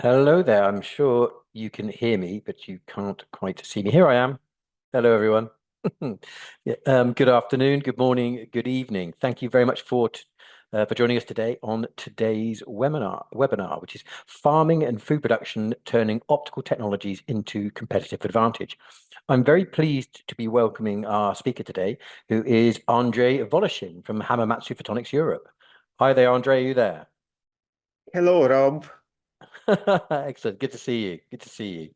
Hello there. I'm sure you can hear me, but you can't quite see me. Here I am. Hello, everyone. Yeah, good afternoon, good morning, good evening. Thank you very much for joining us today on today's webinar, which is Farming and Food Production Turning Optical Technologies into Competitive Advantage. I'm very pleased to be welcoming our speaker today, who is Andrey Voloshin from Hamamatsu Photonics Europe. Hi there, Andrey. Are you there? Hello, Rob. Excellent. Good to see you. Good to see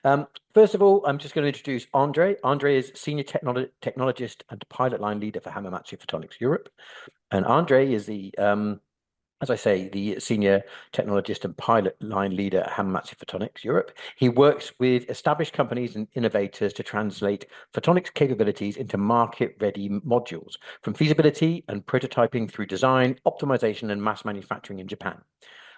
you. First of all, I'm just going to introduce Andrey. Andrey is Senior Technologist and Pilot Line Leader for Hamamatsu Photonics Europe. And Andrey is as I say, the Senior Technologist and Pilot Line Leader at Hamamatsu Photonics Europe. He works with established companies and innovators to translate photonics capabilities into market-ready modules, from feasibility and prototyping through design, optimization, and mass manufacturing in Japan.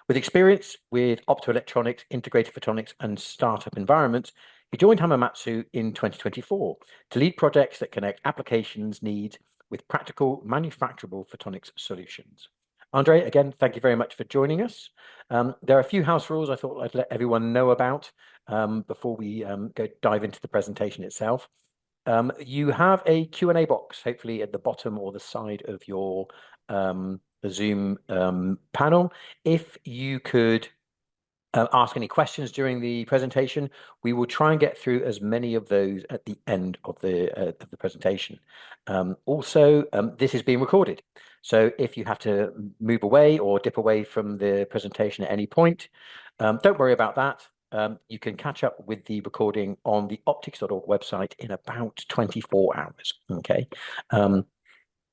With experience with optoelectronics, integrated photonics, and startup environments, he joined Hamamatsu in 2024 to lead projects that connect applications needs with practical, manufacturable photonics solutions. Andrey, again, thank you very much for joining us. There are a few house rules I thought I'd let everyone know about before we go dive into the presentation itself. You have a Q&A box, hopefully at the bottom or the side of your Zoom panel. If you could ask any questions during the presentation, we will try and get through as many of those at the end of the presentation. Also, this is being recorded. So if you have to move away or dip away from the presentation at any point, don't worry about that. You can catch up with the recording on the optics.org website in about 24 hours. Okay.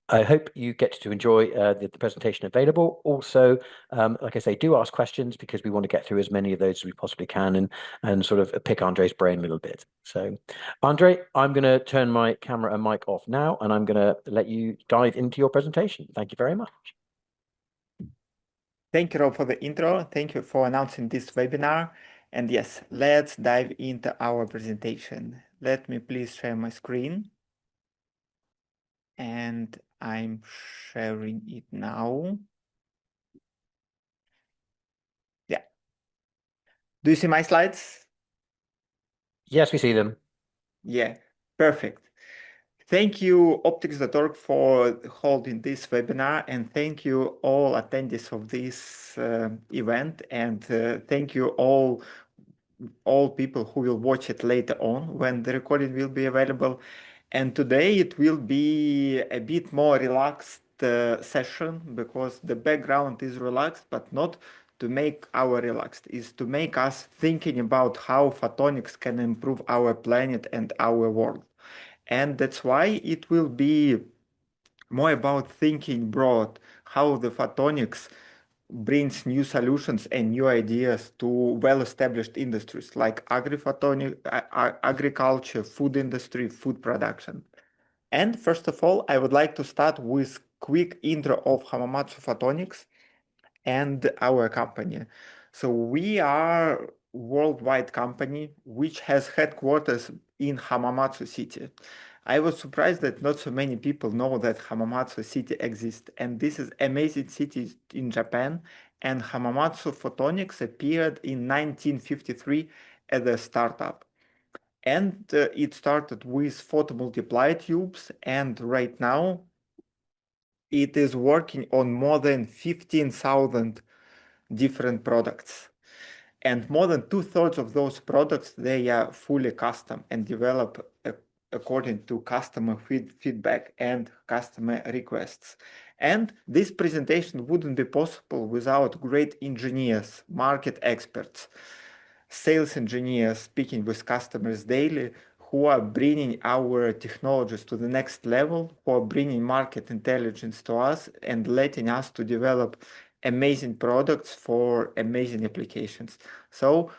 I hope you get to enjoy the presentation available. Also, like I say, do ask questions because we want to get through as many of those as we possibly can and sort of pick Andrei's brain a little bit. So, Andrey, I'm going to turn my camera and mic off now, and I'm going to let you dive into your presentation. Thank you very much. Thank you, Rob, for the intro. Thank you for announcing this webinar. And yes, let's dive into our presentation. Let me please share my screen. And I'm sharing it now. Yeah. Do you see my slides? Yes, we see them. Yeah, perfect. Thank you, optics.org, for holding this webinar, and thank you all attendees of this event, and thank you all people who will watch it later on when the recording will be available. And today it will be a bit more relaxed session because the background is relaxed, but not to make our relaxed, is to make us thinking about how photonics can improve our planet and our world. And that's why it will be more about thinking broad, how the photonics brings new solutions and new ideas to well-established industries like agriculture, food industry, food production. And first of all, I would like to start with quick intro of Hamamatsu Photonics and our company. So we are worldwide company which has headquarters in Hamamatsu City. I was surprised that not so many people know that Hamamatsu City exists, and this is amazing city in Japan. And Hamamatsu Photonics appeared in 1953 as a startup. And it started with photomultiplier tubes, and right now it is working on more than 15,000 different products. And more than 2/3 of those products, they are fully custom and developed according to customer feedback and customer requests. And this presentation wouldn't be possible without great engineers, market experts, sales engineers speaking with customers daily, who are bringing our technologies to the next level, who are bringing market intelligence to us and letting us to develop amazing products for amazing applications. So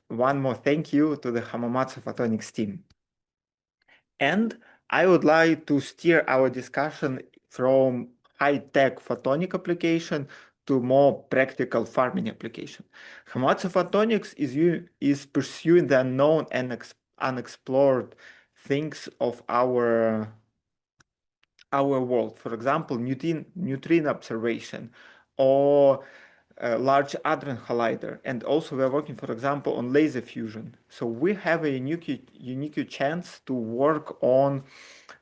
one more thank you to the Hamamatsu Photonics team. And I would like to steer our discussion from high-tech photonic application to more practical farming application. Hamamatsu Photonics is pursuing the unknown and unexplored things of our world. For example, neutrino observation or Large Hadron Collider, and also we are working, for example, on laser fusion. So we have a unique chance to work on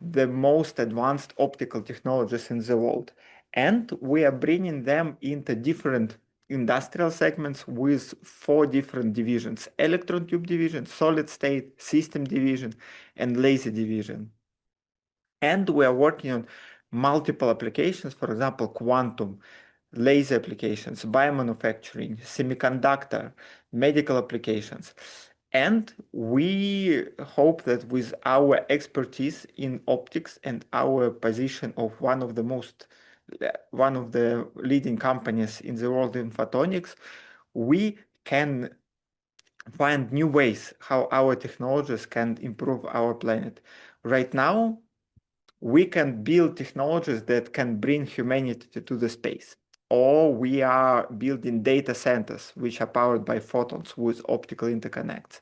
the most advanced optical technologies in the world, and we are bringing them into different industrial segments with 4 different divisions: electron tube division, solid state, system division, and laser division. And we are working on multiple applications, for example, quantum, laser applications, biomanufacturing, semiconductor, medical applications. And we hope that with our expertise in optics and our position of one of the leading companies in the world in photonics, we can find new ways how our technologies can improve our planet. Right now, we can build technologies that can bring humanity to the space. Or we are building data centers which are powered by photons with optical interconnects.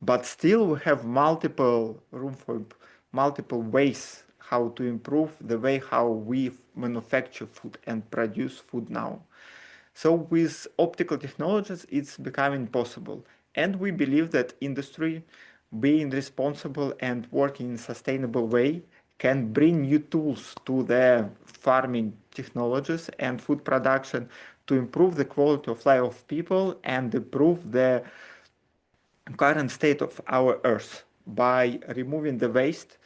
But still we have multiple ways how to improve the way how we manufacture food and produce food now. So with optical technologies, it's becoming possible. And we believe that industry, being responsible and working in a sustainable way, can bring new tools to their farming technologies and food production to improve the quality of life of people and improve the current state of our earth by removing the waste,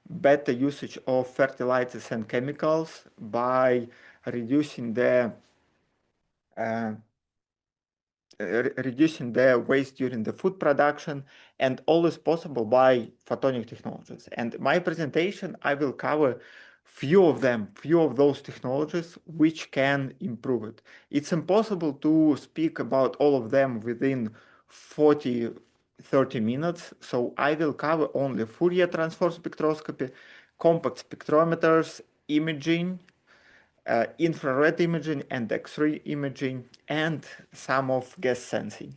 better usage of fertilizers and chemicals, by reducing the reducing their waste during the food production, and all is possible by photonic technologies. And my presentation, I will cover few of those technologies which can improve it. It's impossible to speak about all of them within 30 minutes, so I will cover only Fourier transform spectroscopy, compact spectrometers, imaging, infrared imaging and X-ray imaging, and some of gas sensing.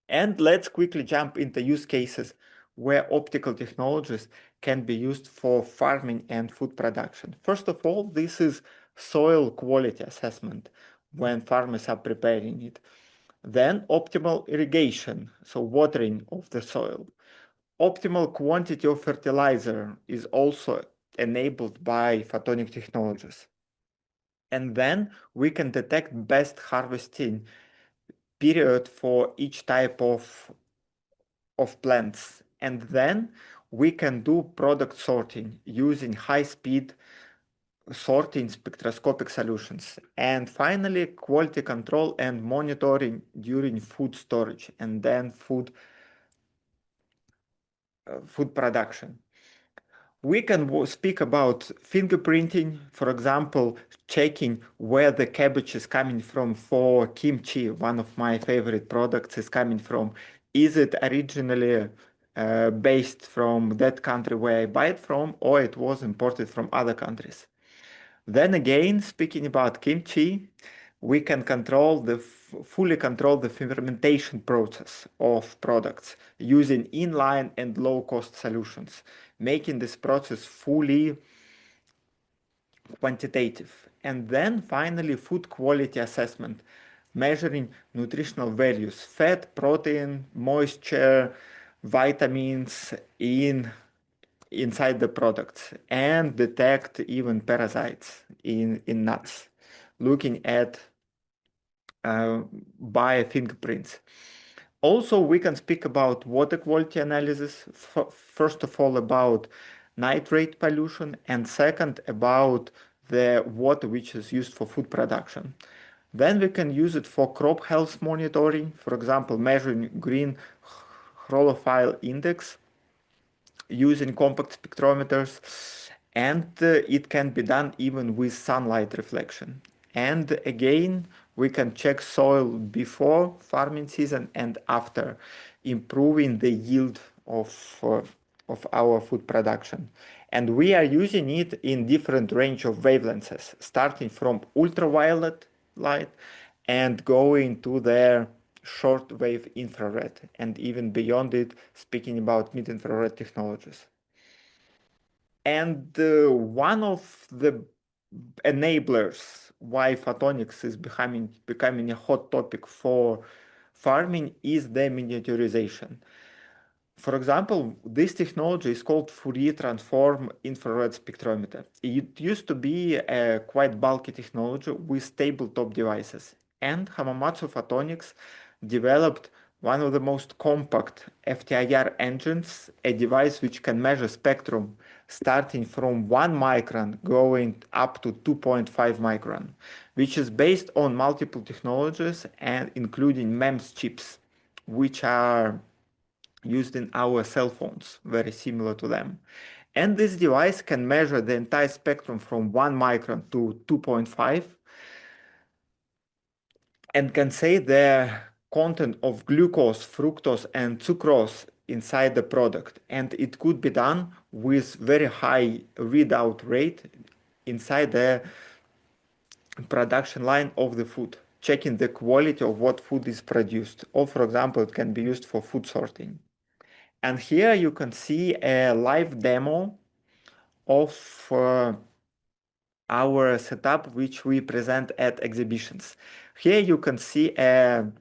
And let's quickly jump into use cases where optical technologies can be used for farming and food production. First of all, this is soil quality assessment when farmers are preparing it. Then optimal irrigation, so watering of the soil. Optimal quantity of fertilizer is also enabled by photonic technologies. And then we can detect best harvesting period for each type of plants. And then we can do product sorting using high-speed sorting spectroscopic solutions. And finally, quality control and monitoring during food storage and then food production. We can speak about fingerprinting, for example, checking where the cabbage is coming from for kimchi. One of my favorite products is coming from. Is it originally based from that country where I buy it from, or it was imported from other countries? Then again, speaking about kimchi, we can fully control the fermentation process of products using inline and low-cost solutions, making this process fully quantitative. And then finally, food quality assessment, measuring nutritional values, fat, protein, moisture, vitamins inside the products, and detect even parasites in nuts, looking at biofingerprints. Also, we can speak about water quality analysis, first of all about nitrate pollution, and second about the water which is used for food production. Then we can use it for crop health monitoring, for example, measuring green chlorophyll index using compact spectrometers, and it can be done even with sunlight reflection. And again, we can check soil before farming season and after, improving the yield of our food production. And we are using it in different range of wavelengths, starting from ultraviolet light and going to their shortwave infrared, and even beyond it, speaking about mid-infrared technologies. And one of the enablers why photonics is becoming a hot topic for farming is the miniaturization. For example, this technology is called Fourier transform infrared spectrometer. It used to be a quite bulky technology with tabletop devices, and Hamamatsu Photonics developed one of the most compact FTIR engines, a device which can measure spectrum starting from 1 micron going up to 2.5 micron, which is based on multiple technologies and including MEMS chips, which are used in our cell phones, very similar to them. And this device can measure the entire spectrum from 1 micron to 2.5 and can say the content of glucose, fructose, and sucrose inside the product. And it could be done with very high readout rate inside the production line of the food, checking the quality of what food is produced. Or, for example, it can be used for food sorting. And here you can see a live demo of our setup, which we present at exhibitions. Here you can see a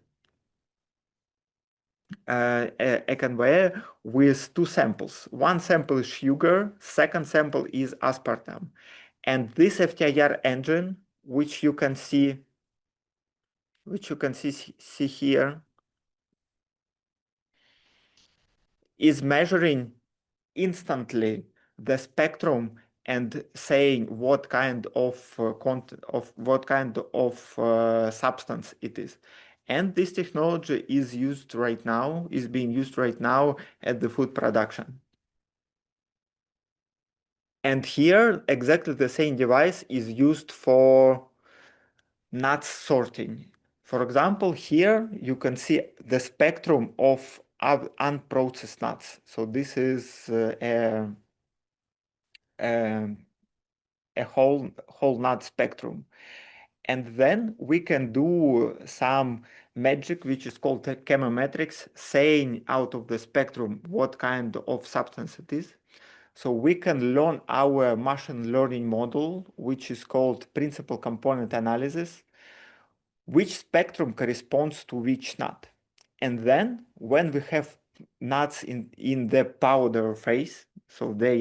conveyor with two samples. One sample is sugar, second sample is aspartame. And this FTIR engine, which you can see here, is measuring instantly the spectrum and saying what kind of substance it is. And this technology is being used right now at the food production. And here, exactly the same device is used for nuts sorting. For example, here you can see the spectrum of unprocessed nuts. So this is a whole nut spectrum. And then we can do some magic, which is called chemometrics, saying out of the spectrum what kind of substance it is. So we can learn our machine learning model, which is called principal component analysis, which spectrum corresponds to which nut. And then when we have nuts in the powder phase, so they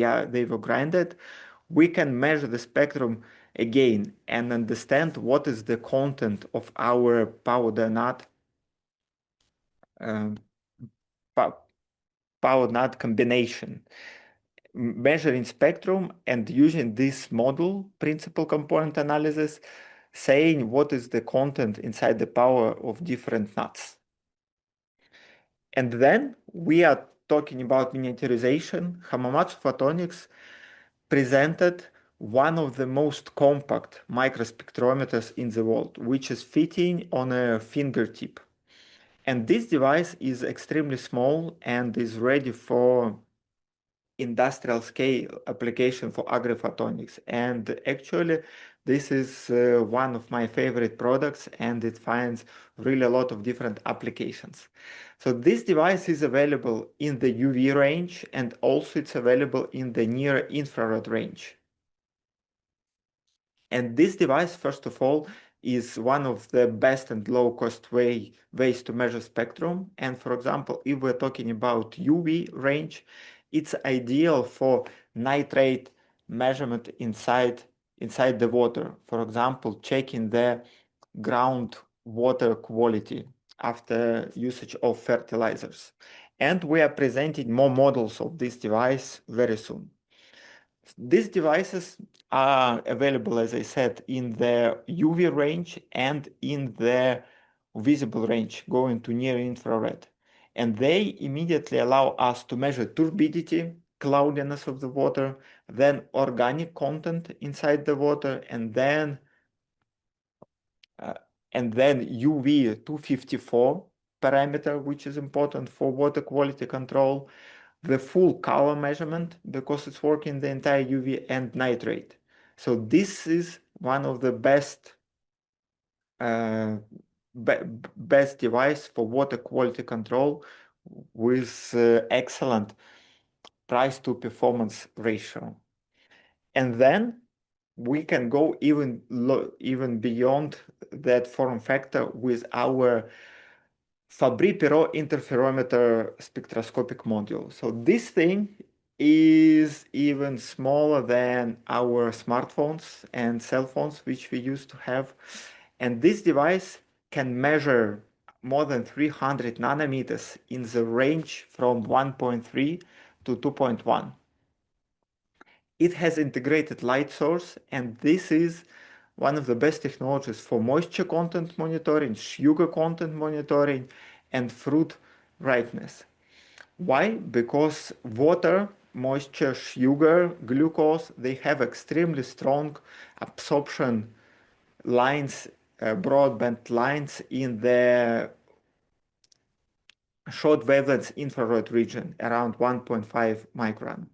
were grinded, we can measure the spectrum again and understand what is the content of our powder nut powder nut combination. Measuring spectrum and using this model, principal component analysis, saying what is the content inside the power of different nuts. And then we are talking about miniaturization. Hamamatsu Photonics presented one of the most compact microspectrometers in the world, which is fitting on a fingertip. And this device is extremely small and is ready for industrial scale application for agriphotonics. And actually, this is one of my favorite products, and it finds really a lot of different applications. So this device is available in the UV range, and also it's available in the near infrared range. And this device, first of all, is one of the best and low-cost ways to measure spectrum. And for example, if we're talking about UV range, it's ideal for nitrate measurement inside the water. For example, checking the groundwater quality after usage of fertilizers. And we are presenting more models of this device very soon. These devices are available, as I said, in the UV range and in the visible range, going to near infrared. And they immediately allow us to measure turbidity, cloudiness of the water, then organic content inside the water, and then UV 254 parameter, which is important for water quality control, the full color measurement because it's working the entire UV, and nitrate. So this is one of the best device for water quality control with excellent price to performance ratio. And then we can go even beyond that form factor with our Fabry-Perot interferometer spectroscopic module. So this thing is even smaller than our smartphones and cell phones, which we used to have. And this device can measure more than 300 nanometers in the range from 1.3 to 2.1. It has integrated light source, and this is one of the best technologies for moisture content monitoring, sugar content monitoring, and fruit ripeness. Why? Because water, moisture, sugar, glucose, they have extremely strong absorption lines, broadband lines in the short wavelength infrared region around 1.5 micron.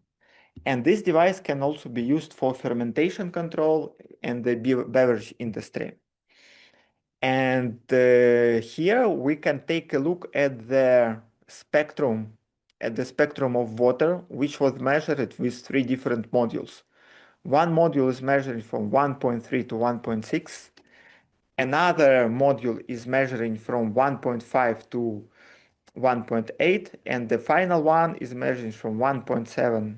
And this device can also be used for fermentation control and the beverage industry. And here we can take a look at the spectrum, of water, which was measured with 3 different modules. One module is measuring from 1.3 to 1.6. Another module is measuring from 1.5 to 1.8, and the final one is measuring from 1.7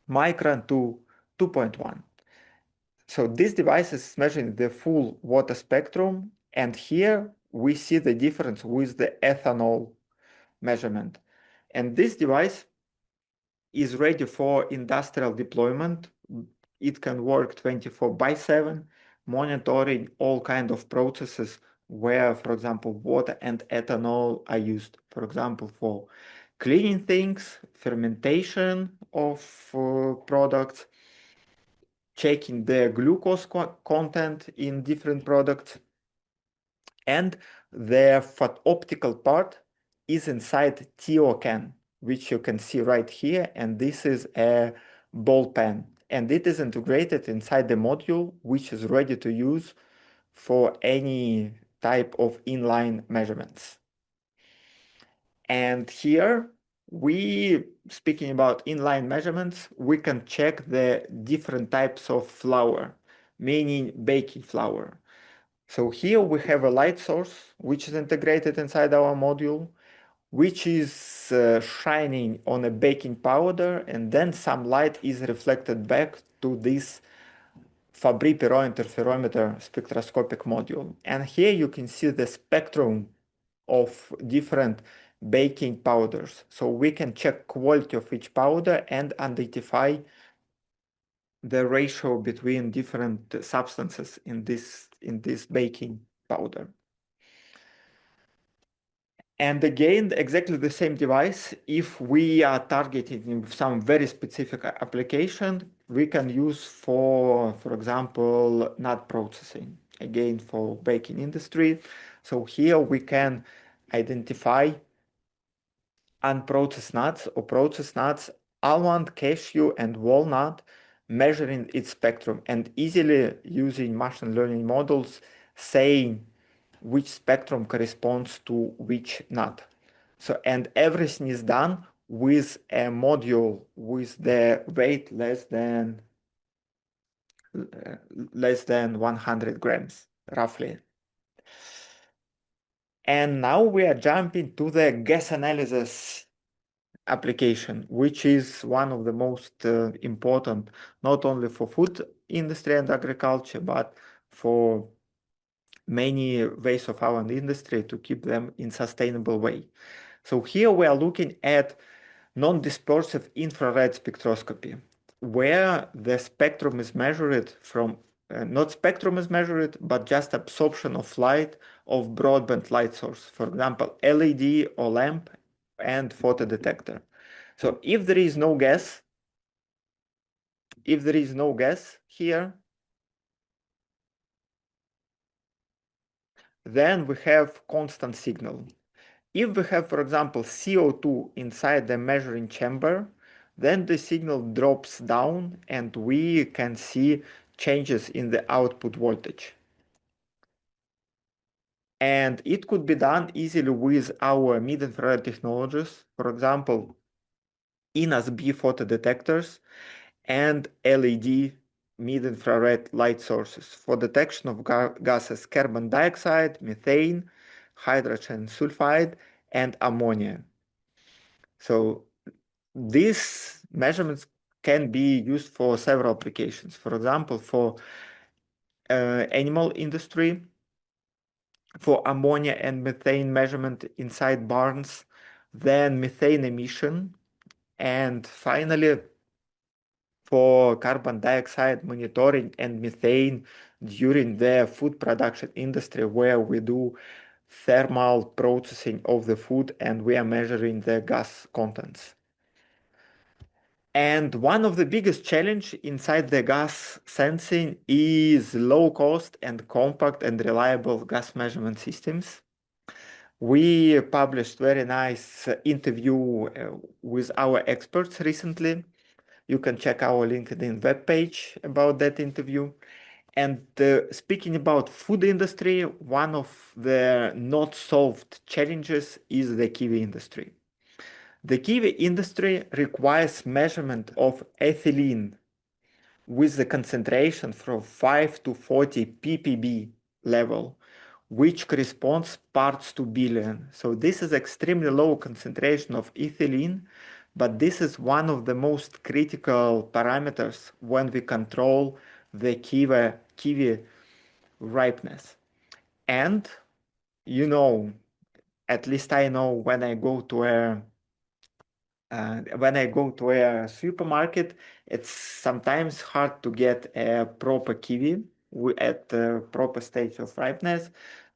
micron to 2.1. So this device is measuring the full water spectrum, and here we see the difference with the ethanol measurement. And this device is ready for industrial deployment. It can work 24/7, monitoring all kinds of processes where, for example, water and ethanol are used, for example, for cleaning things, fermentation of products, checking the glucose content in different products. And the optical part is inside TO can, which you can see right here. And this is a ball pen. And it is integrated inside the module, which is ready to use for any type of inline measurements. And here, speaking about inline measurements, we can check the different types of flour, meaning baking flour. So here we have a light source, which is integrated inside our module, which is shining on a baking powder, and then some light is reflected back to this Fabry-Perot interferometer spectroscopic module. And here you can see the spectrum of different baking powders. So we can check quality of each powder and identify the ratio between different substances in this baking powder. And again, exactly the same device, if we are targeting some very specific application, we can use for example, nut processing, again, for baking industry. So here we can identify unprocessed nuts or processed nuts, almond, cashew, and walnut, measuring its spectrum and easily using machine learning models saying which spectrum corresponds to which nut. So, and everything is done with a module with the weight less than 100 grams, roughly. And now we are jumping to the gas analysis application, which is one of the most important, not only for food industry and agriculture, but for many ways of our industry to keep them in sustainable way. So here we are looking at non-dispersive infrared spectroscopy, where the spectrum is measured from, not spectrum is measured, but just absorption of light of broadband light source, for example, LED or lamp and photodetector. So if there is no gas, here, then we have constant signal. If we have, for example, CO2 inside the measuring chamber, then the signal drops down and we can see changes in the output voltage. And it could be done easily with our mid-infrared technologies, for example, INAS B photodetectors and LED mid-infrared light sources for detection of gases carbon dioxide, methane, hydrogen sulfide, and ammonia. So these measurements can be used for several applications. For example, for animal industry, for ammonia and methane measurement inside barns, then methane emission, and finally for carbon dioxide monitoring and methane during the food production industry, where we do thermal processing of the food and we are measuring the gas contents. And one of the biggest challenge inside the gas sensing is low cost and compact and reliable gas measurement systems. We published very nice interview with our experts recently. You can check our LinkedIn webpage about that interview. And speaking about food industry, one of the not solved challenges is the kiwi industry. The kiwi industry requires measurement of ethylene with the concentration from 5 to 40 ppb level, which corresponds parts to billion. So this is extremely low concentration of ethylene, but this is one of the most critical parameters when we control the kiwi ripeness. And you know, at least I know when I go to a supermarket, it's sometimes hard to get a proper kiwi at the proper stage of ripeness,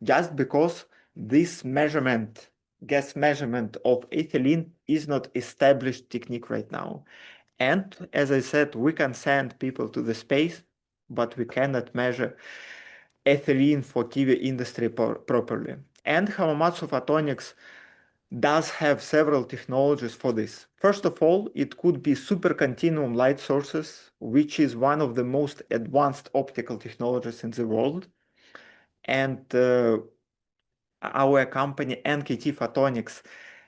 just because this gas measurement of ethylene is not established technique right now. And as I said, we can send people to the space, but we cannot measure ethylene for kiwi industry properly. And Hamamatsu Photonics does have several technologies for this. First of all, it could be supercontinuum light sources, which is one of the most advanced optical technologies in the world. And our company, NKT Photonics,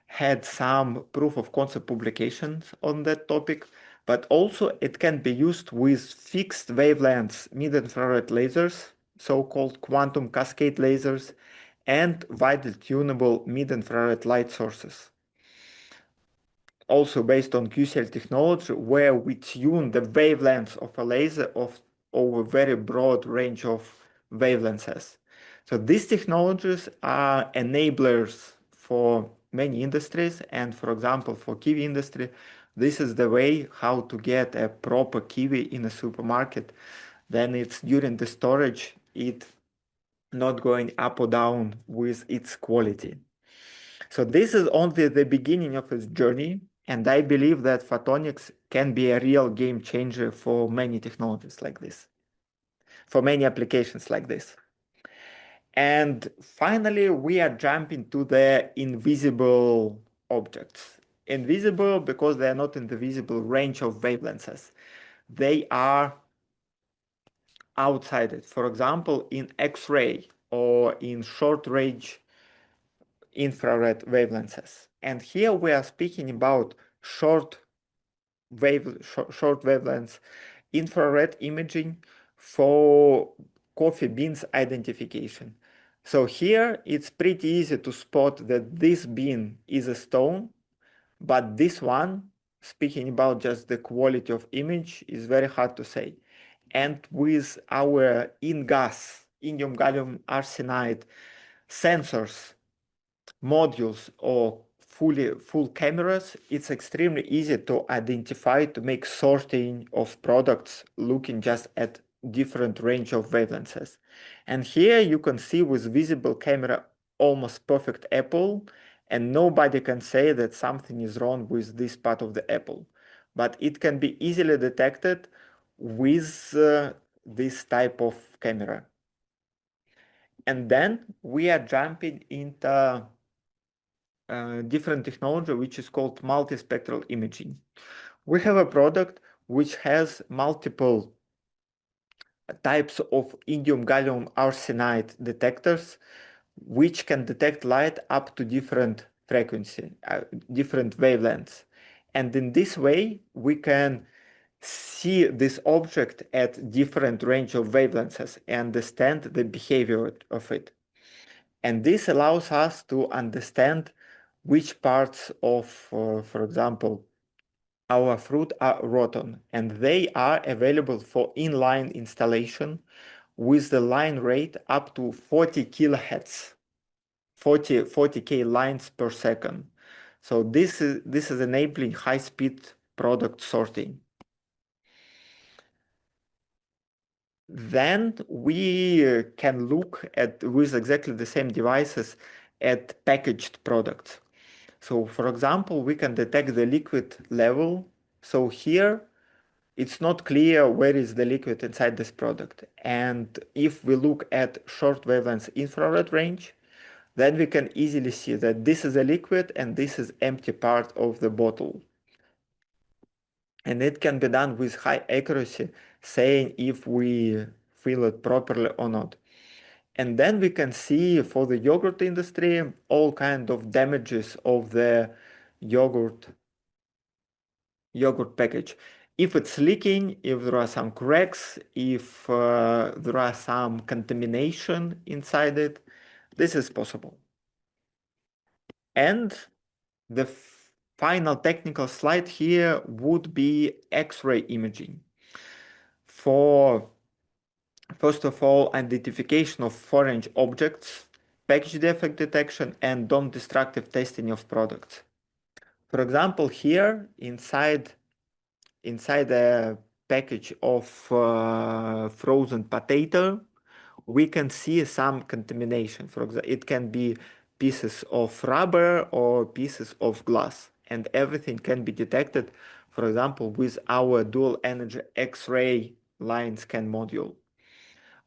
had some proof of concept publications on that topic, but also it can be used with fixed wavelengths mid-infrared lasers, so-called quantum cascade lasers, and widely tunable mid-infrared light sources. Also based on QCL technology, where we tune the wavelengths of a laser over a very broad range of wavelengths. So these technologies are enablers for many industries, and for example, for kiwi industry, this is the way how to get a proper kiwi in a supermarket. Then it's during the storage, it not going up or down with its quality. So this is only the beginning of its journey, and I believe that photonics can be a real game changer for many technologies like this, for many applications like this. And finally, we are jumping to the invisible objects. Invisible because they are not in the visible range of wavelengths. They are outside it. For example, in X-ray or in short-range infrared wavelengths. And here we are speaking about short wavelengths infrared imaging for coffee beans identification. So here it's pretty easy to spot that this bean is a stone, but this one, speaking about just the quality of image, is very hard to say. And with our InGaAs, indium gallium arsenide sensors, modules, or full cameras, it's extremely easy to identify, to make sorting of products looking just at different range of wavelengths. And here you can see with visible camera almost perfect apple, and nobody can say that something is wrong with this part of the apple. But it can be easily detected with this type of camera. And then we are jumping into different technology, which is called multispectral imaging. We have a product which has multiple types of indium gallium arsenide detectors, which can detect light up to different frequency, different wavelengths. And in this way, we can see this object at different range of wavelengths and understand the behavior of it. And this allows us to understand which parts of, for example, our fruit are rotten, and they are available for inline installation with the line rate up to 40 kilohertz, 40K lines per second. So this is enabling high-speed product sorting. Then we can look at, with exactly the same devices, at packaged products. So for example, we can detect the liquid level. So here, it's not clear where is the liquid inside this product. And if we look at short wavelength infrared range, then we can easily see that this is a liquid and this is empty part of the bottle. And it can be done with high accuracy, saying if we fill it properly or not. And then we can see for the yogurt industry all kind of damages of the yogurt package. If it's leaking, if there are some cracks, if there are some contamination inside it, this is possible. And the final technical slide here would be X-ray imaging. For, first of all, identification of foreign objects, package defect detection, and non-destructive testing of products. For example, here inside a package of frozen potato, we can see some contamination. For example, it can be pieces of rubber or pieces of glass, and everything can be detected, for example, with our dual energy X-ray line scan module.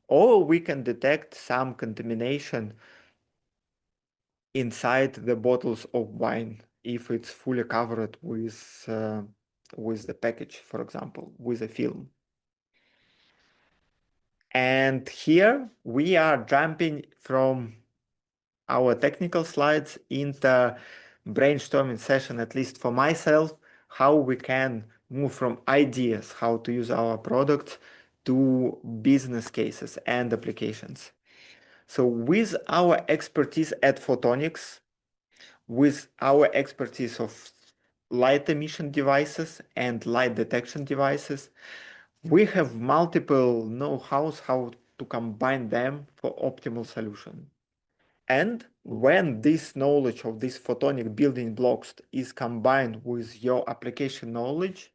Or we can detect some contamination inside the bottles of wine if it's fully covered with the package, for example, with a film. And here we are jumping from our technical slides into brainstorming session, at least for myself, how we can move from ideas, how to use our products, to business cases and applications. So with our expertise at Photonics, with our expertise of light emission devices and light detection devices, we have multiple know-hows how to combine them for optimal solution. And when this knowledge of these photonic building blocks is combined with your application knowledge,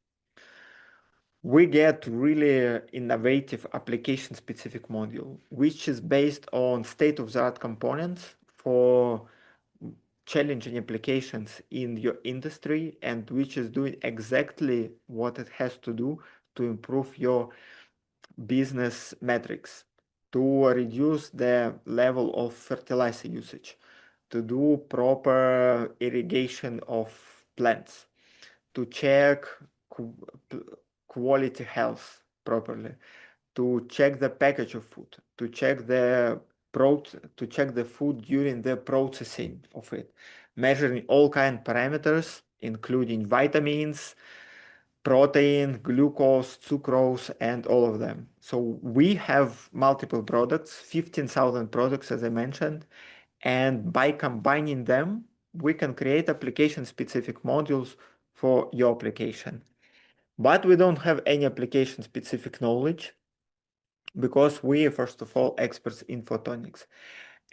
we get really innovative application-specific module, which is based on state-of-the-art components for challenging applications in your industry, and which is doing exactly what it has to do to improve your business metrics, to reduce the level of fertilizer usage, to do proper irrigation of plants, to check quality health properly, to check the package of food, to check the food during the processing of it, measuring all kind parameters, including vitamins, protein, glucose, sucrose, and all of them. So we have multiple products, 15,000 products, as I mentioned, and by combining them, we can create application-specific modules for your application. But we don't have any application-specific knowledge because we are, first of all, experts in photonics.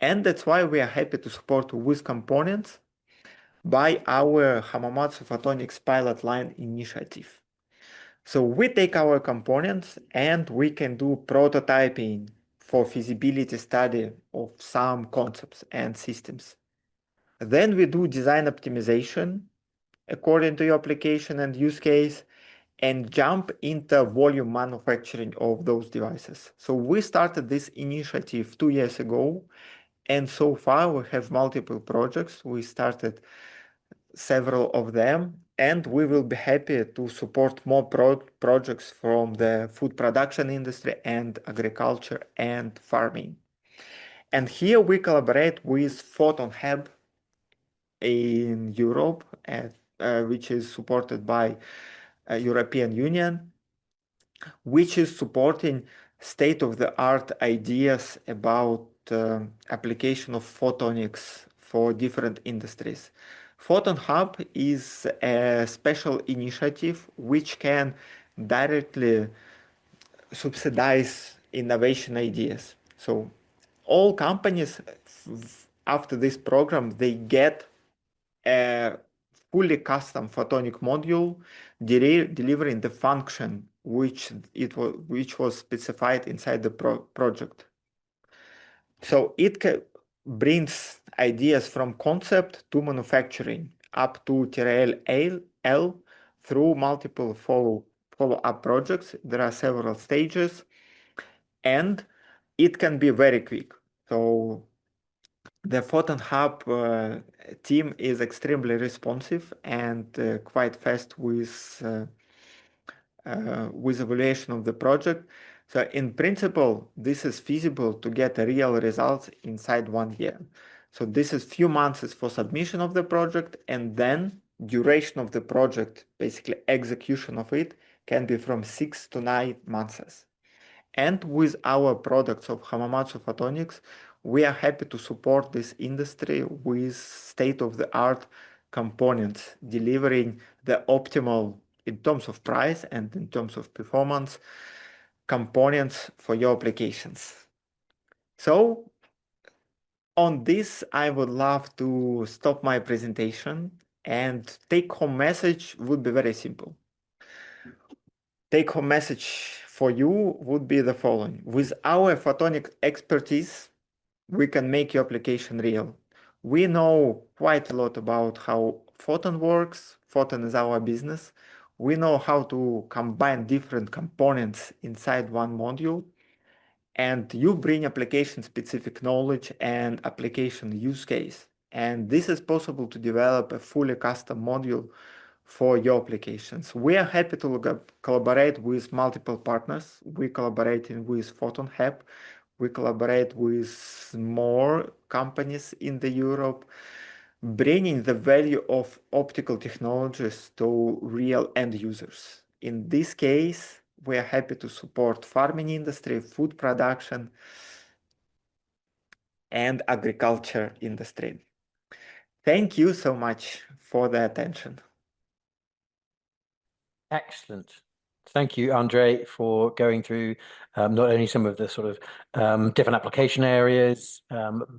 And that's why we are happy to support with components by our Hamamatsu Photonics pilot line initiative. So we take our components and we can do prototyping for feasibility study of some concepts and systems. Then we do design optimization according to your application and use case, and jump into volume manufacturing of those devices. So we started this initiative 2 years ago, and so far we have multiple projects. We started several of them, and we will be happy to support more projects from the food production industry and agriculture and farming. And here we collaborate with Photon Hub in Europe, which is supported by European Union. which is supporting state-of-the-art ideas about application of photonics for different industries. Photon Hub is a special initiative which can directly subsidize innovation ideas. So all companies after this program, they get a fully custom photonic module delivering the function which was specified inside the project. So it brings ideas from concept to manufacturing up to TRL L through multiple follow-up projects. There are several stages, and it can be very quick. So the Photon Hub team is extremely responsive and quite fast with evaluation of the project. So in principle, this is feasible to get a real results inside 1 year. So this is few months for submission of the project, and then duration of the project, basically execution of it, can be from 6 to 9 months. And with our products of Hamamatsu Photonics, we are happy to support this industry with state-of-the-art components, delivering the optimal, in terms of price and in terms of performance, components for your applications. So on this, I would love to stop my presentation, and take-home message would be very simple. Take-home message for you would be the following. With our photonic expertise, we can make your application real. We know quite a lot about how photon works. Photon is our business. We know how to combine different components inside one module. And you bring application-specific knowledge and application use case. And this is possible to develop a fully custom module for your applications. We are happy to collaborate with multiple partners. We collaborating with Photon Hub. We collaborate with more companies in the Europe, bringing the value of optical technologies to real end users. In this case, we are happy to support farming industry, food production, and agriculture industry. Thank you so much for the attention. Excellent. Thank you, Andrey, for going through not only some of the sort of different application areas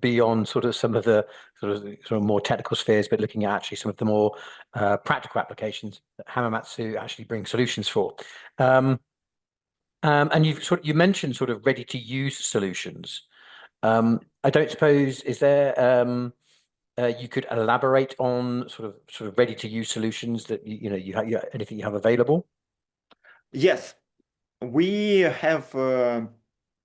beyond sort of some of the sort of more technical spheres, but looking at actually some of the more practical applications that Hamamatsu actually brings solutions for. And you mentioned sort of ready to use solutions. I don't suppose, is there you could elaborate on sort of ready to use solutions that you have anything you have available? Yes, we have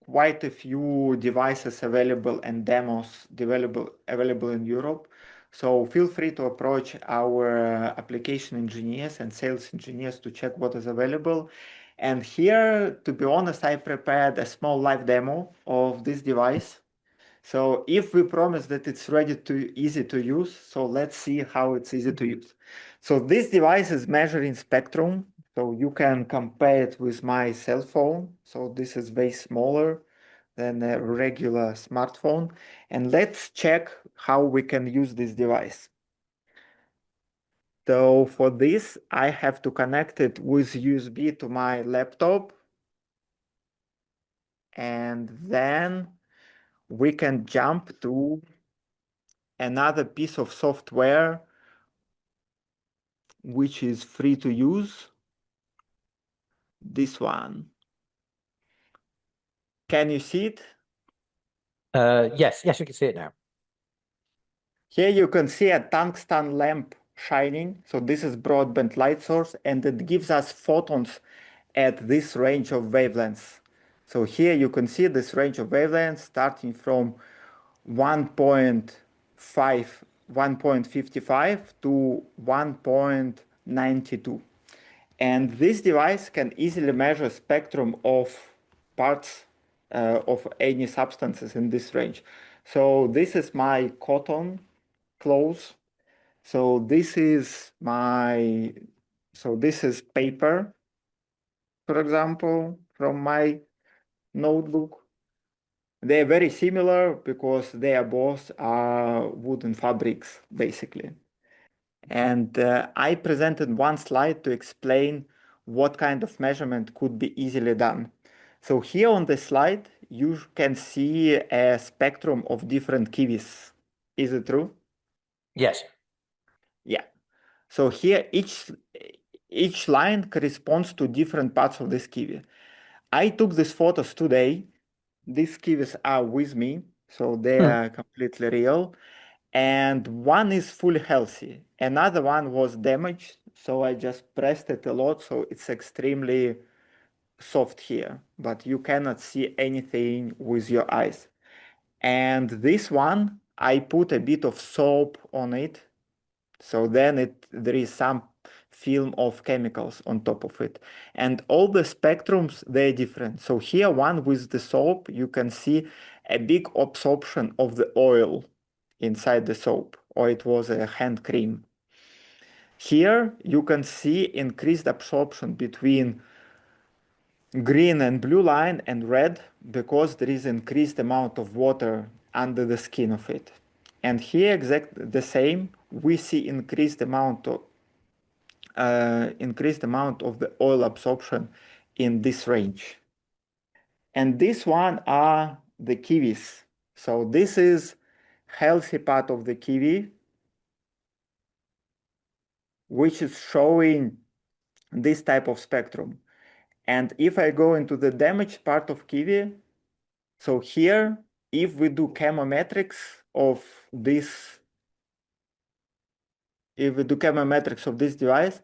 quite a few devices available and demos available in Europe. So feel free to approach our application engineers and sales engineers to check what is available. And here, to be honest, I prepared a small live demo of this device. So if we promise that it's easy to use, so let's see how it's easy to use. So this device is measuring spectrum. So you can compare it with my cell phone. So this is way smaller than a regular smartphone. And let's check how we can use this device. So for this, I have to connect it with USB to my laptop. And then we can jump to another piece of software which is free to use. This one. Can you see it? Yes, we can see it now. Here you can see a tungsten lamp shining. So this is broadband light source, and it gives us photons at this range of wavelengths. So here you can see this range of wavelengths starting from 1.55 to 1.92. And this device can easily measure spectrum of parts of any substances in this range. So this is my cotton clothes. So this is paper. for example, from my notebook. They're very similar because they are both wooden fabrics, basically. And I presented one slide to explain what kind of measurement could be easily done. So here on the slide, you can see a spectrum of different kiwis. Is it true? Yes. Yeah. So here, each line corresponds to different parts of this kiwi. I took these photos today. These kiwis are with me, so they are completely real. And one is fully healthy. Another one was damaged, so I just pressed it a lot, so it's extremely soft here, but you cannot see anything with your eyes. And this one, I put a bit of soap on it, so then there is some film of chemicals on top of it. And all the spectrums, they're different. So here, one with the soap, you can see a big absorption of the oil inside the soap, or it was a hand cream. Here, you can see increased absorption between green and blue line and red because there is increased amount of water under the skin of it. And here, exactly the same, we see increased amount of the oil absorption in this range. And this one are the kiwis. So this is healthy part of the kiwi, which is showing this type of spectrum. And if I go into the damaged part of kiwi, so here, if we do chemometrics of this, device,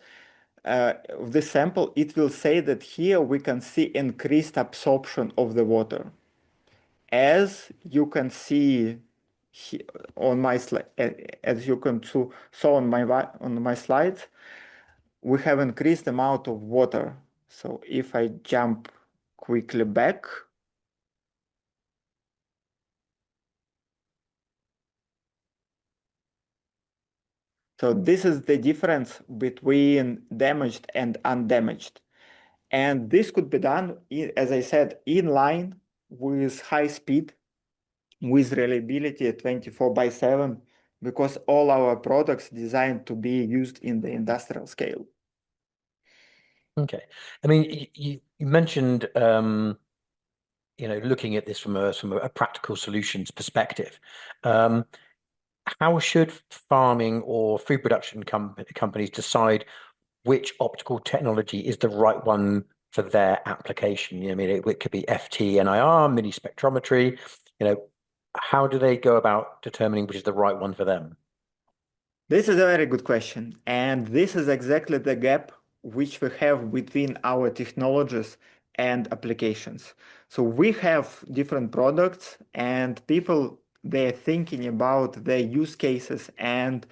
of this sample, it will say that here we can see increased absorption of the water. As you can see on my slide, as you can saw on my slides, we have increased amount of water. So if I jump quickly back, so this is the difference between damaged and undamaged. And this could be done, as I said, in line with high speed, with reliability at 24/7, because all our products designed to be used in the industrial scale. Okay. I mean, you mentioned, looking at this from a practical solutions perspective. How should farming or food production companies decide which optical technology is the right one for their application? I mean, it could be FT-NIR, mini spectrometry. How do they go about determining which is the right one for them? This is a very good question. And this is exactly the gap which we have between our technologies and applications. So we have different products and people, they're thinking about their use cases and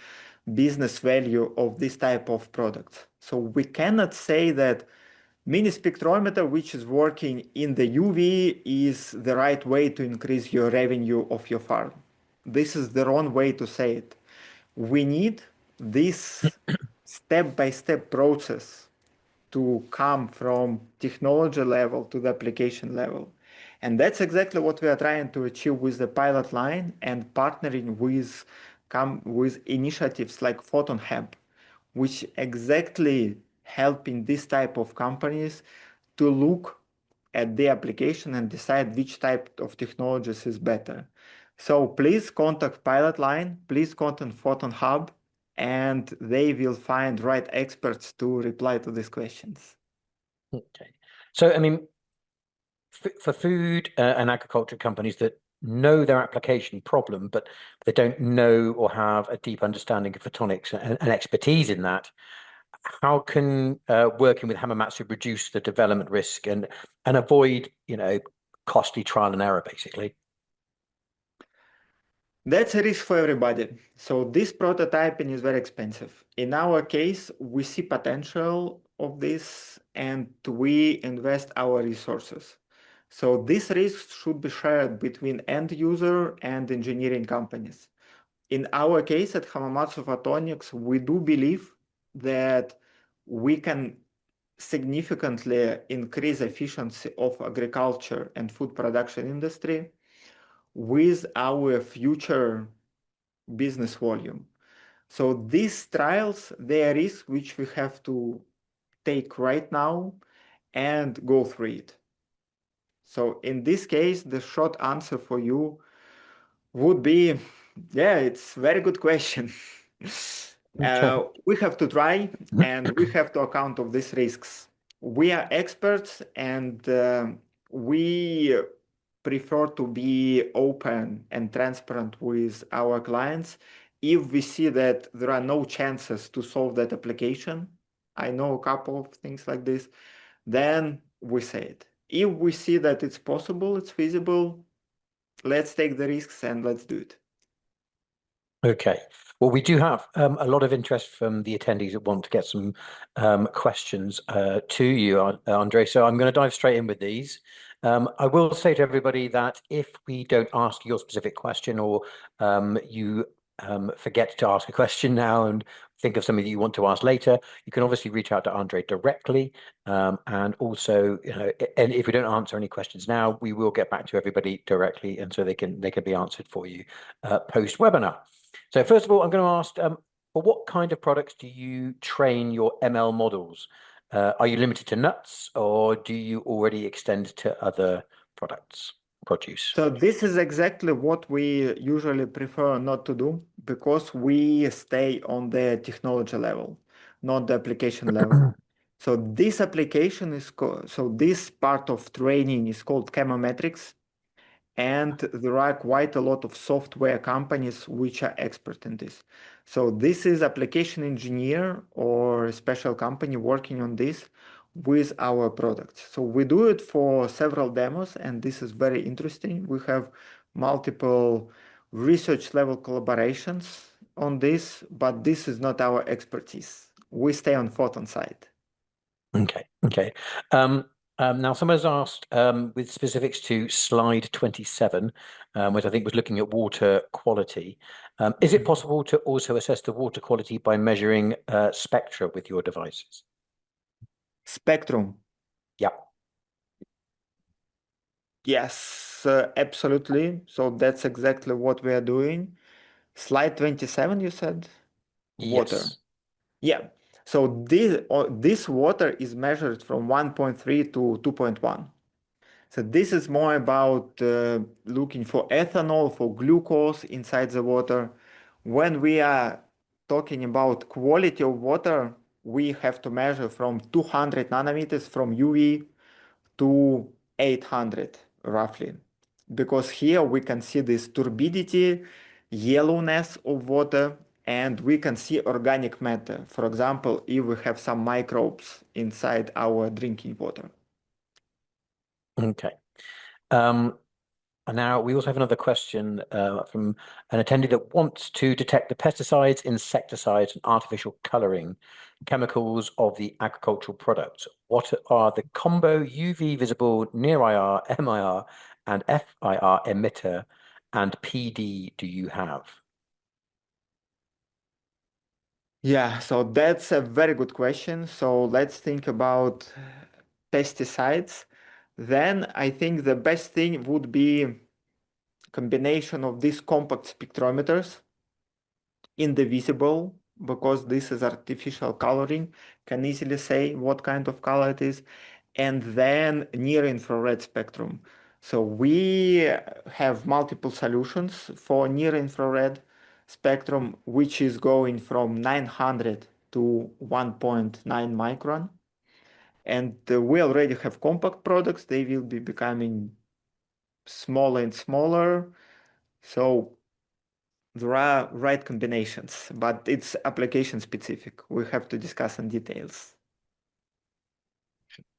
business value of this type of products. So we cannot say that mini spectrometer, which is working in the UV, is the right way to increase your revenue of your farm. This is the wrong way to say it. We need this step-by-step process to come from technology level to the application level. And that's exactly what we are trying to achieve with the pilot line and partnering with initiatives like Photon Hub, which exactly helping this type of companies to look at the application and decide which type of technologies is better. So please contact Pilot Line, please contact Photon Hub, and they will find right experts to reply to these questions. Okay. So, I mean, for food and agriculture companies that know their application problem, but they don't know or have a deep understanding of photonics and expertise in that, how can working with Hamamatsu reduce the development risk and avoid, costly trial and error, basically? That's a risk for everybody. So this prototyping is very expensive. In our case, we see potential of this and we invest our resources. So these risks should be shared between end user and engineering companies. In our case at Hamamatsu Photonics, we do believe that we can significantly increase efficiency of agriculture and food production industry with our future business volume. So these trials, they are risks which we have to take right now and go through it. So in this case, the short answer for you would be, yeah, it's a very good question. Okay. We have to try and we have to account of these risks. We are experts and we prefer to be open and transparent with our clients. If we see that there are no chances to solve that application, I know a couple of things like this, then we say it. If we see that it's possible, it's feasible, let's take the risks and let's do it. Okay. Well, we do have a lot of interest from the attendees that want to get some questions to you, Andrey. So I'm going to dive straight in with these. I will say to everybody that if we don't ask your specific question or you forget to ask a question now and think of something that you want to ask later, you can obviously reach out to Andrey directly. And also, and if we don't answer any questions now, we will get back to everybody directly, and so they can be answered for you post webinar. So first of all, I'm going to ask, for what kind of products do you train your ML models? Are you limited to nuts, or do you already extend to other produce? So this is exactly what we usually prefer not to do because we stay on the technology level, not the application level. So this application is so this part of training is called chemometrics, and there are quite a lot of software companies which are expert in this. So this is application engineer or a special company working on this with our products. So we do it for several demos, and this is very interesting. We have multiple research level collaborations on this, but this is not our expertise. We stay on photon side. Okay. Now, someone has asked with specifics to slide 27, which I think was looking at water quality. Is it possible to also assess the water quality by measuring spectra with your devices? Spectrum. Yeah. Yes, absolutely. So that's exactly what we are doing. Slide 27, you said? Water. Yes. Yeah. So this water is measured from 1.3 to 2.1. So this is more about looking for ethanol, for glucose inside the water. When we are talking about quality of water, we have to measure from 200 nanometers from UV to 800 roughly, because here we can see this turbidity, yellowness of water, and we can see organic matter. For example, if we have some microbes inside our drinking water. Okay. And now we also have another question from an attendee that wants to detect the pesticides, insecticides, and artificial coloring chemicals of the agricultural products. What are the combo UV visible, near IR, MIR, and FIR emitter and PD do you have? Yeah, so that's a very good question. So let's think about pesticides. Then I think the best thing would be combination of these compact spectrometers in the visible, because this is artificial coloring, can easily say what kind of color it is, and then near infrared spectrum. So we have multiple solutions for near infrared spectrum, which is going from 900 to 1.9 micron. And we already have compact products. They will be becoming smaller and smaller. So there are right combinations, but it's application specific. We have to discuss in details.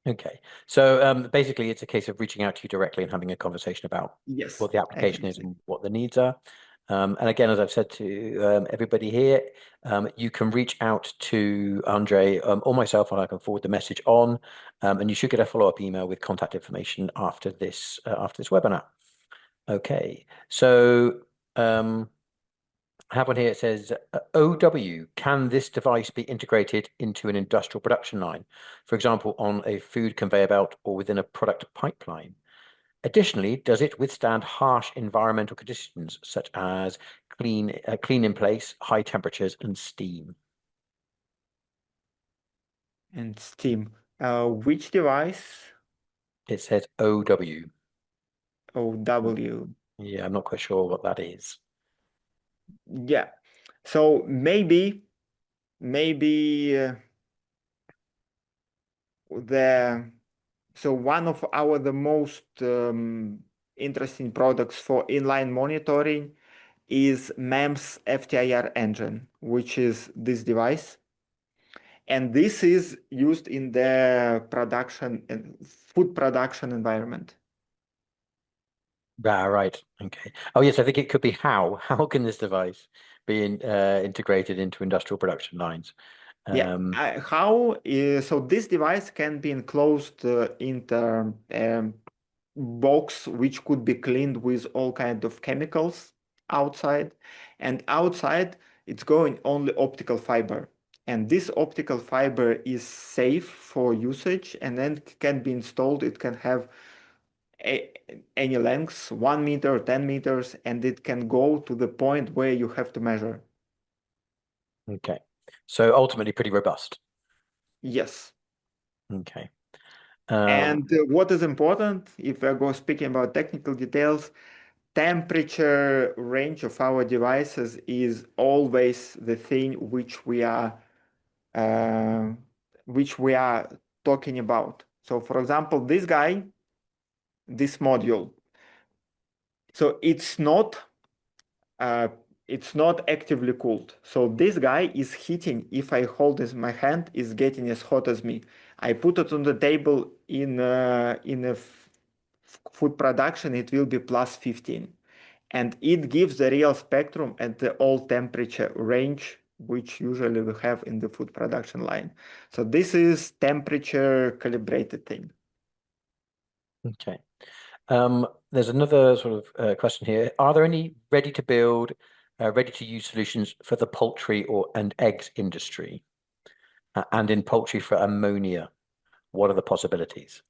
Okay. So basically, it's a case of reaching out to you directly and having a conversation about Yes, what the application is exactly. and what the needs are. And again, as I've said to everybody here, you can reach out to Andrey or myself, and I can forward the message on. And you should get a follow-up email with contact information after this webinar. Okay. So I have one here. It says, OW, can this device be integrated into an industrial production line? For example, on a food conveyor belt or within a product pipeline? Additionally, does it withstand harsh environmental conditions such as clean in place, high temperatures, and steam? And steam. Which device? It says OW. OW. Yeah, I'm not quite sure what that is. Yeah. So maybe the so one of the most interesting products for inline monitoring is MEMS FTIR engine, which is this device. And this is used in the production and food production environment. Ah, right. Okay. Oh, yes, I think it could be how. How can this device be integrated into industrial production lines? Yeah, so this device can be enclosed in the box, which could be cleaned with all kind of chemicals outside, and outside it's going only optical fiber, and this optical fiber is safe for usage, and then can be installed. It can have any lengths, 1 meter, 10 meters, and it can go to the point where you have to measure. Okay. So ultimately pretty robust. Yes. Okay. And what is important, if I go speaking about technical details, temperature range of our devices is always the thing uh, which we are talking about. So, for example, this module. So uh, it's not actively cooled. So this guy is heating. If I hold this in my hand, is getting as hot as me. I put it on the table in a food production, it will be plus 15. And it gives the real spectrum at the all temperature range, which usually we have in the food production line. So this is temperature calibrated thing. Okay. There's another sort of question here. Are there any ready to build, ready to use solutions for the poultry and eggs industry? And in poultry for ammonia, what are the possibilities?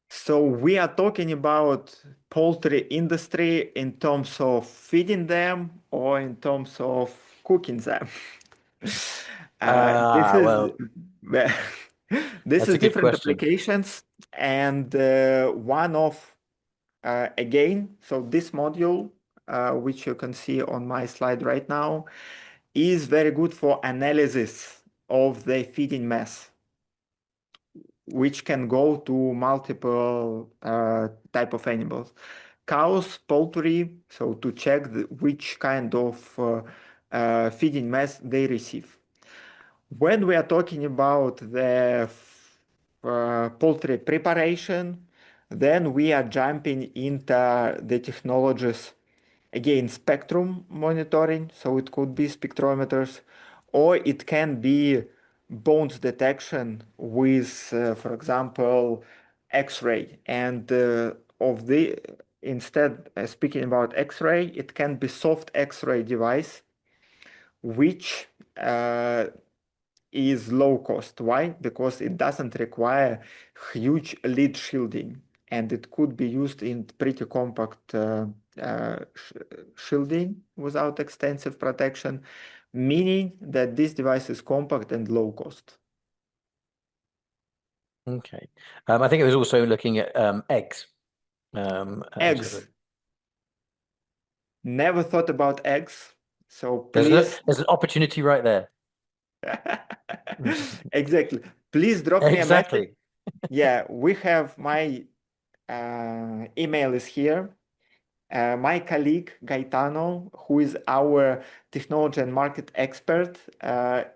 So we are talking about poultry industry in terms of feeding them or in terms of cooking them. This is Well, this that's is a good different question. applications, and one of again, so this module, which you can see on my slide right now, is very good for analysis of the feeding mass, which can go to multiple type of animals. Cows, poultry, so to check which kind of feeding mass they receive. When we are talking about the poultry preparation, then we are jumping into the technologies, again, spectrum monitoring, so it could be spectrometers, or it can be bones detection with, for example, X-ray. And instead, speaking about X-ray, it can be soft X-ray device, which is low cost. Why? Because it doesn't require huge lid shielding, and it could be used in pretty compact shielding without extensive protection, meaning that this device is compact and low cost. Okay. I think it was also looking at eggs. Sort of, Eggs. Never thought about eggs. So please, there's an opportunity right there. exactly. Please drop me a message. Exactly. Yeah, we have my email is here. My colleague Gaetano, who is our technology and market expert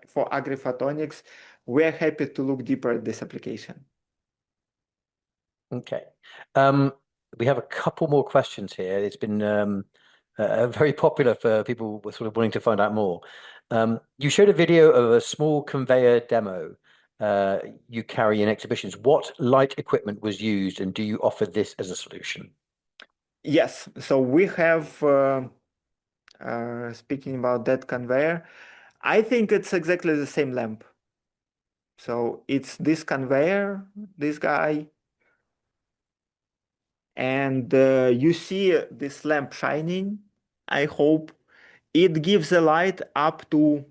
for agri-photonics, we're happy to look deeper at this application. Okay. We have a couple more questions here. It's been very popular for people sort of wanting to find out more. You showed a video of a small conveyor demo you carry in exhibitions. What light equipment was used, and do you offer this as a solution? Yes, so we have, speaking about that conveyor, I think it's exactly the same lamp. So it's this conveyor, this guy, and you see this lamp shining. I hope it gives a light up to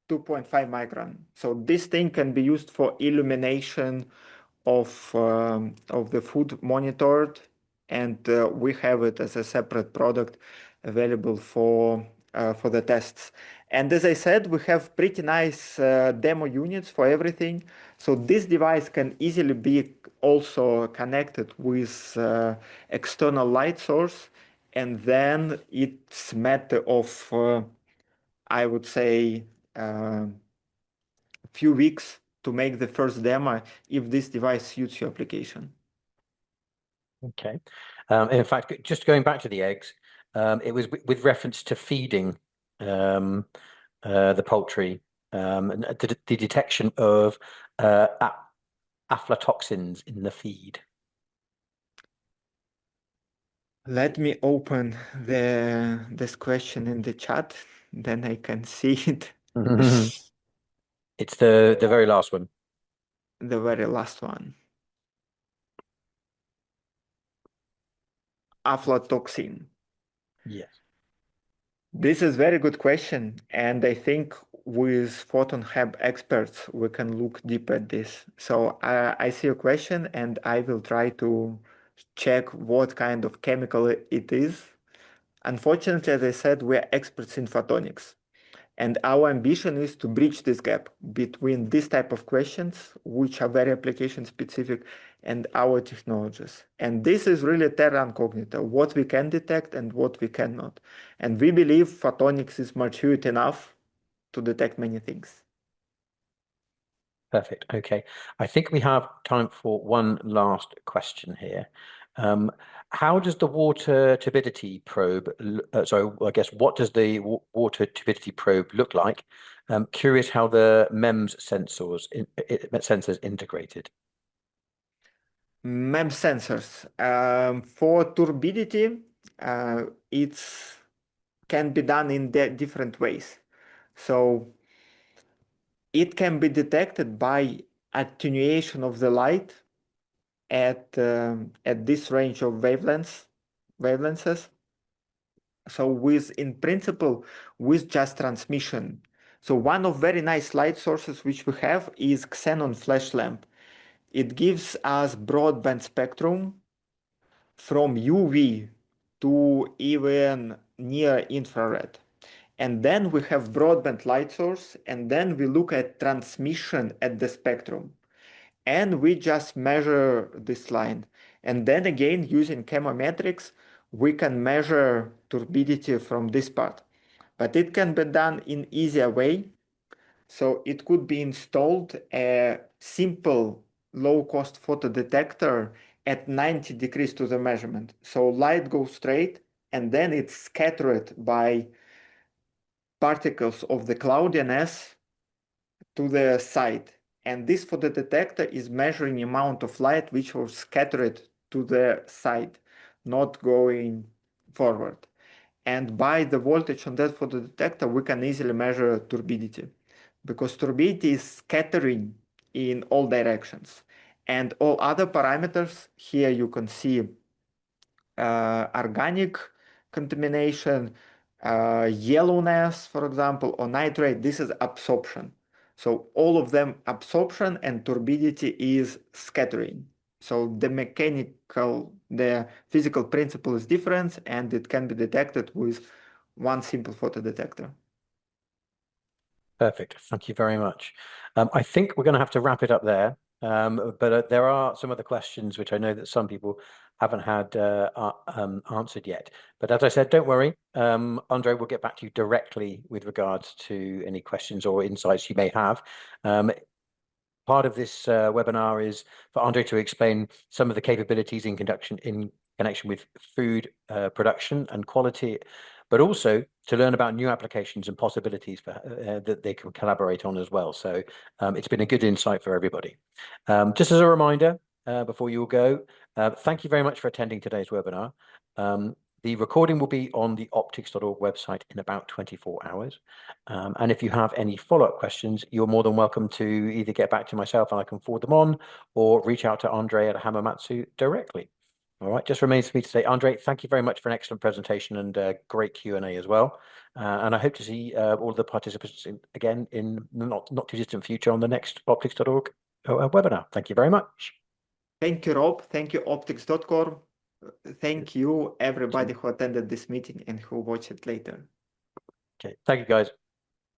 2.5 micron. So this thing can be used for illumination of the food monitored, and we have it as a separate product available for the tests. And as I said, we have pretty nice demo units for everything. So this device can easily be also connected with external light source, and then it's matter of I would say few weeks to make the first demo if this device suits your application. Okay. In fact, just going back to the eggs, it was with reference to feeding the poultry and the detection of aflatoxins in the feed. Let me open this question in the chat, then I can see it. It's the very last one. The very last one. Aflatoxin. Yes. This is very good question, and I think with Photon Hub experts we can look deep at this. So I see a question, and I will try to check what kind of chemical it is. Unfortunately, as I said, we are experts in photonics. And our ambition is to bridge this gap between this type of questions, which are very application specific, and our technologies. And this is really terra incognita, what we can detect and what we cannot. And we believe photonics is mature enough to detect many things. Perfect. Okay. I think we have time for one last question here. How does the water turbidity probe, so I guess what does the water turbidity probe look like? Curious how the MEMS sensors integrated. MEMS sensors. For turbidity, it's can be done in different ways. So it can be detected by attenuation of the light at this range of wavelengths. So in principle, with just transmission. So one of very nice light sources which we have is xenon flash lamp. It gives us broadband spectrum from UV to even near infrared. And then we have broadband light source, and then we look at transmission at the spectrum. And we just measure this line. And then again, using chemometrics, we can measure turbidity from this part. But it can be done in easier way. So it could be installed a simple low-cost photo detector at 90 degrees to the measurement. So light goes straight, and then it's scattered by particles of the cloudiness to the side. And this photo detector is measuring the amount of light which was scattered to the side, not going forward. And by the voltage on that photo detector, we can easily measure turbidity, because turbidity is scattering in all directions. And all other parameters, here you can see organic contamination, yellowness, for example, or nitrate. This is absorption. So all of them, absorption and turbidity is scattering. So the physical principle is different, and it can be detected with one simple photo detector. Perfect. Thank you very much. I think we're going to have to wrap it up there. But there are some other questions which I know that some people haven't had answered yet. But as I said, don't worry. Andrey will get back to you directly with regards to any questions or insights you may have. Part of this webinar is for Andrey to explain some of the capabilities in connection with food production and quality, but also to learn about new applications and possibilities for that they can collaborate on as well. So it's been a good insight for everybody. Just as a reminder, before you all go, thank you very much for attending today's webinar. The recording will be on the optics.org website in about 24 hours. And if you have any follow-up questions, you're more than welcome to either get back to myself and I can forward them on, or reach out to Andrey at Hamamatsu directly. All right, just remains for me to say, Andrey, thank you very much for an excellent presentation and great Q&A as well. And I hope to see all of the participants again in the not too distant future on the next optics.org webinar. Thank you very much. Thank you, Rob. Thank you, optics.com. Thank you, everybody who attended this meeting and who watched it later. Okay, thank you, guys.